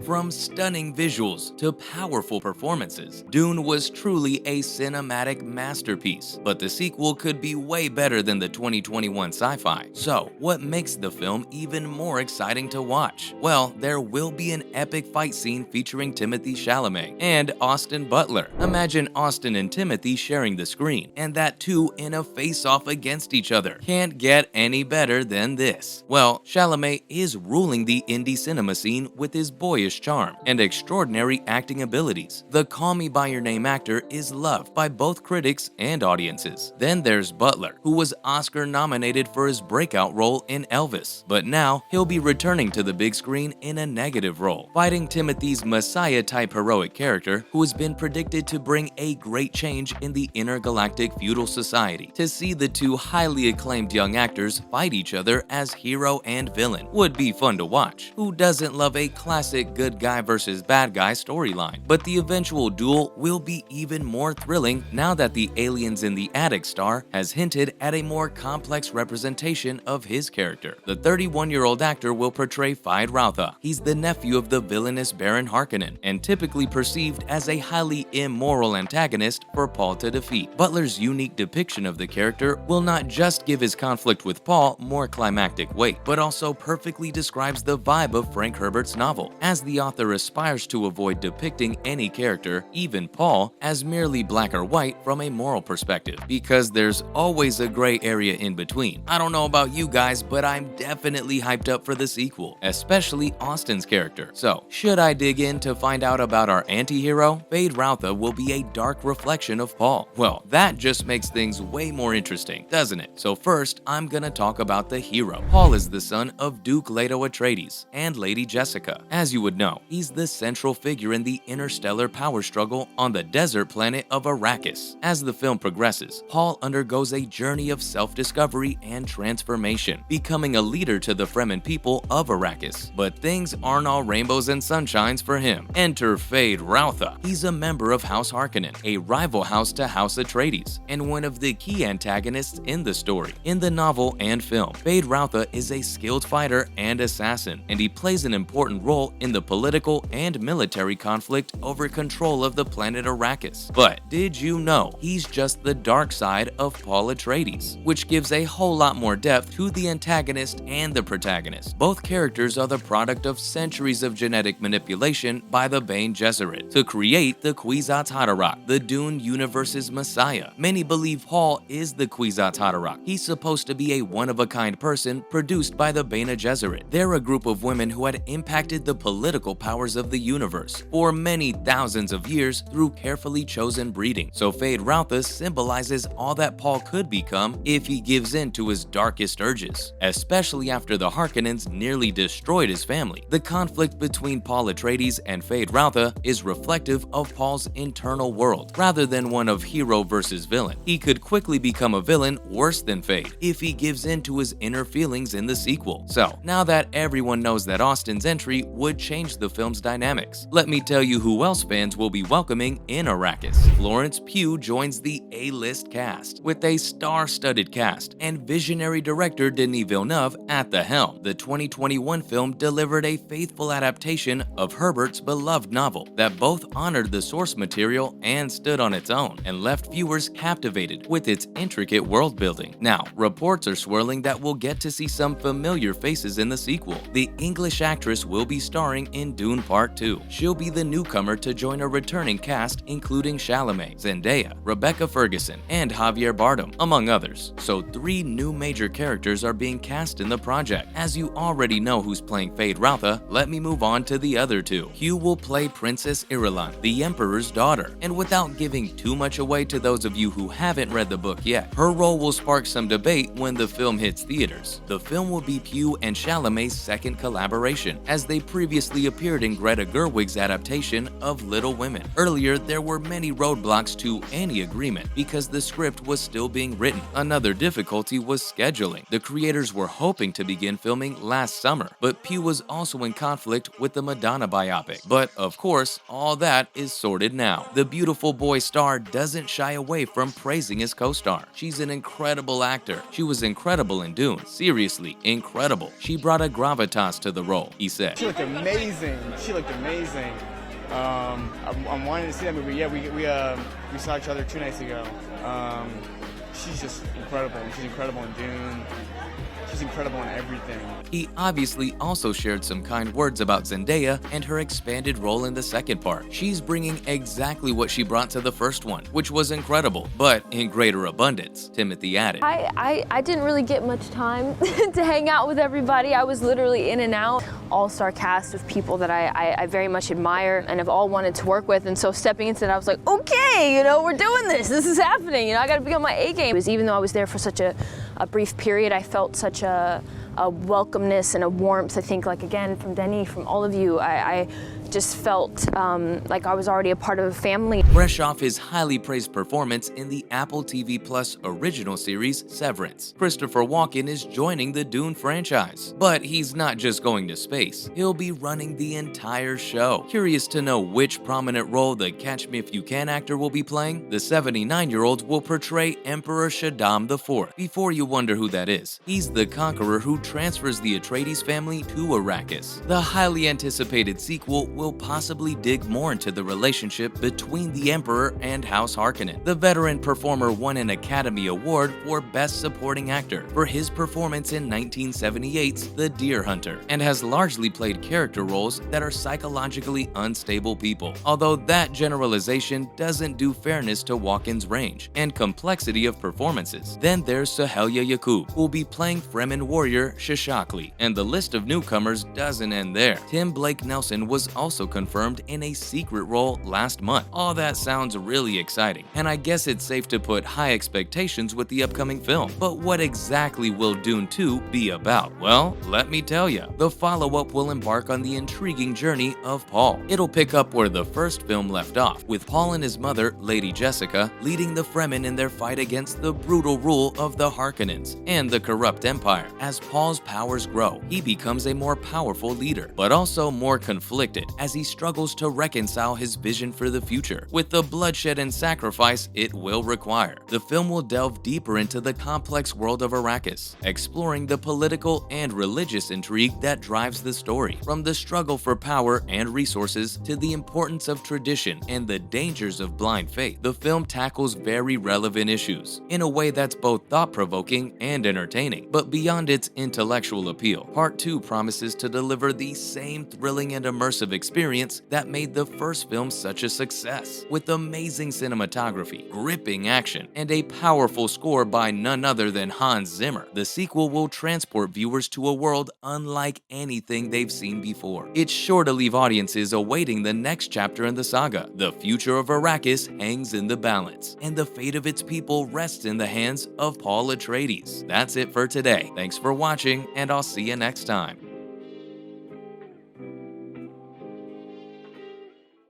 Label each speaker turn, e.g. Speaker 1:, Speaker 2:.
Speaker 1: From stunning visuals to powerful performances, Dune was truly a cinematic masterpiece, but the sequel could be way better than the 2021 sci-fi. So, what makes the film even more exciting to watch? Well, there will be an epic fight scene featuring Timothée Chalamet and Austin Butler. Imagine Austin and Timothy sharing the screen, and that too in a face-off against each other. Can't get any better than this. Well, Chalamet is ruling the indie cinema scene with his boyish charm and extraordinary acting abilities. The Call Me By Your Name actor is loved by both critics and audiences. Then there's Butler, who was Oscar nominated for his breakout role in Elvis, but now he'll be returning to the big screen in a negative role, fighting Timothy's Messiah-type heroic character who has been predicted to bring a great change in the intergalactic feudal society. To see the two highly acclaimed young actors fight each other as hero and villain would be fun to watch. Who doesn't love a classic good guy versus bad guy storyline? But the eventual duel will be even more thrilling now that the Aliens in the Attic star has hinted at a more complex representation of his character. The 31-year-old actor will portray Feyd-Rautha. He's the nephew of the villainous Baron Harkonnen and typically perceived as a highly immoral antagonist for Paul to defeat. Butler's unique depiction of the character will not just give his conflict with Paul more climactic weight, but also perfectly describes the vibe of Frank Herbert's novel, as the author aspires to avoid depicting any character, even Paul, as merely black or white from a moral perspective, because there's always a gray area in between. I don't know about you guys, but I'm definitely hyped up for the sequel, especially Austin's character. So, should I dig in to find out about our anti-hero? Feyd-Rautha will be a dark reflection of Paul. Well, that just makes things way more interesting, doesn't it? So first, I'm gonna talk about the hero. Paul is the son of Duke Leto Atreides and Lady Jessica. As you would know, he's the central figure in the interstellar power struggle on the desert planet of Arrakis. As the film progresses, Paul undergoes a journey of self-discovery and transformation, becoming a leader to the Fremen people of Arrakis. But things aren't all rainbows and sunshines for him. Enter Feyd-Rautha. He's a member of House Harkonnen, a rival house to House Atreides, and one of the key antagonists in the story. In the novel and film, Feyd-Rautha is a skilled fighter and assassin, and he plays an important role in the political and military conflict over control of the planet Arrakis. But did you know he's just the dark side of Paul Atreides, which gives a whole lot more depth to the antagonist and the protagonist. Both characters are the product of centuries of genetic manipulation by the Bene Gesserit to create the Kwisatz Haderach, the Dune universe's messiah. Many believe Paul is the Kwisatz Haderach. He's supposed to be a one-of-a-kind person produced by the Bene Gesserit. They're a group of women who had impacted the political powers of the universe for many thousands of years through carefully chosen breeding. So Feyd-Rautha symbolizes all that Paul could become if he gives in to his darkest urges, especially after the Harkonnens nearly destroyed his family. The conflict between Paul Atreides and Feyd-Rautha is reflective of Paul's internal world, rather than one of hero versus villain. He could quickly become a villain worse than Feyd if he gives in to his inner feelings in the sequel. So, now that everyone knows that Austin's entry would change the film's dynamics, let me tell you who else fans will be welcoming in Arrakis. Florence Pugh joins the A-list cast, with a star-studded cast and visionary director Denis Villeneuve at the helm. The 2021 film delivered a faithful adaptation of Herbert's beloved novel that both honored the source material and stood on its own, and left viewers captivated with its intricate world building. Now, reports are swirling that we'll get to see some familiar faces in the sequel. The English actress will be starring in Dune Part 2. She'll be the newcomer to join a returning cast including Chalamet, Zendaya, Rebecca Ferguson, and Javier Bardem, among others. So 3 new major characters are being cast in the project. As you already know who's playing Feyd-Rautha, let me move on to the other 2. Hugh will play Princess Irulan, the Emperor's daughter, and without giving too much away to those of you who haven't read the book yet, her role will spark some debate when the film hits theaters. The film will be Pugh and Chalamet's second collaboration, as they previously appeared in Greta Gerwig's adaptation of Little Women. Earlier, there were many roadblocks to any agreement because the script was still being written. Another difficulty was scheduling. The creators were hoping to begin filming last summer, but Pugh was also in conflict with the Madonna biopic. But of course, all that is sorted now. The beautiful boy star doesn't shy away from praising his co-star. She's an incredible actor. She was incredible in Dune. Seriously, incredible. She brought a gravitas to the role, he said.
Speaker 2: She looked amazing amazing. She looked amazing. I'm wanting to see that movie. Yeah, we saw each other 2 nights ago. She's just incredible. She's incredible in Dune. She's incredible in everything.
Speaker 1: He obviously also shared some kind words about Zendaya and her expanded role in the second part. She's bringing exactly what she brought to the first one, which was incredible, but in greater abundance, Timothy added.
Speaker 3: I didn't really get much time to hang out with everybody. I was literally in and out. All-star cast of people that I very much admire and have all wanted to work with, and so stepping into that, I was like, okay, we're doing this. This is happening. I got to be on my A game. Even though I was there for such a brief period, I felt such a welcomeness and a warmth, I think, like, again, from Denny, from all of you. I just felt like I was already a part of a family.
Speaker 1: Fresh off his highly praised performance in the Apple TV Plus original series Severance, Christopher Walken is joining the Dune franchise. But he's not just going to space, he'll be running the entire show. Curious to know which prominent role the Catch Me If You Can actor will be playing? The 79-year-old will portray Emperor Shaddam IV. Before you wonder who that is, he's the conqueror who transfers the Atreides family to Arrakis. The highly anticipated sequel will possibly dig more into the relationship between the Emperor and House Harkonnen. The veteran performer won an Academy Award for Best Supporting Actor for his performance in 1978's The Deer Hunter, and has largely played character roles that are psychologically unstable people. Although that generalization doesn't do fairness to Walken's range and complexity of performances. Then there's Sahelya Yaqub, who'll be playing Fremen warrior Shishakli, and the list of newcomers doesn't end there. Tim Blake Nelson was also confirmed in a secret role last month. All that sounds really exciting, and I guess it's safe to put high expectations with the upcoming film. But what exactly will Dune 2 be about? Well, let me tell you. The follow-up will embark on the intriguing journey of Paul. It'll pick up where the first film left off, with Paul and his mother, Lady Jessica, leading the Fremen in their fight against the brutal rule of the Harkonnens and the corrupt empire. As Paul's powers grow, he becomes a more powerful leader, but also more conflicted as he struggles to reconcile his vision for the future with the bloodshed and sacrifice it will require. The film will delve deeper into the complex world of Arrakis, exploring the political and religious intrigue that drives the story, from the struggle for power and resources to the importance of tradition and the dangers of blind faith. The film tackles very relevant issues in a way that's both thought-provoking and entertaining. But beyond its intellectual appeal, Part 2 promises to deliver the same thrilling and immersive experience that made the first film such a success. With amazing cinematography, gripping action, and a powerful score by none other than Hans Zimmer, the sequel will transport viewers to a world unlike anything they've seen before. It's sure to leave audiences awaiting the next chapter in the saga. The future of Arrakis hangs in the balance, and the fate of its people rests in the hands of Paul Atreides. That's it for today. Thanks for watching, and I'll see you next time.